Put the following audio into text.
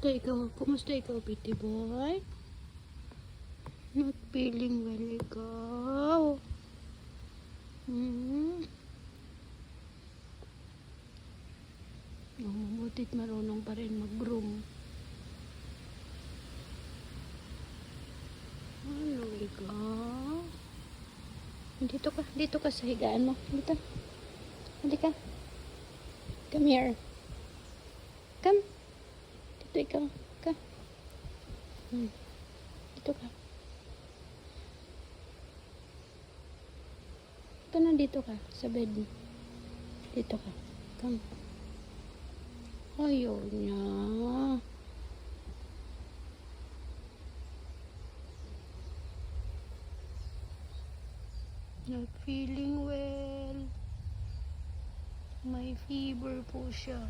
Kumusta ikaw? Kumusta ikaw, Pitty boy? Not feeling well ikaw. Mabutit marunong pa rin mag-groom. Ano ikaw? Dito ka sa higaan mo. Dito. Hindi ka. Come here. Come. Dito ikaw. Come. Dito ka. Ito na, dito ka. Sa bed. Dito ka. Come. Ayaw niya. Not feeling well. May fever po siya.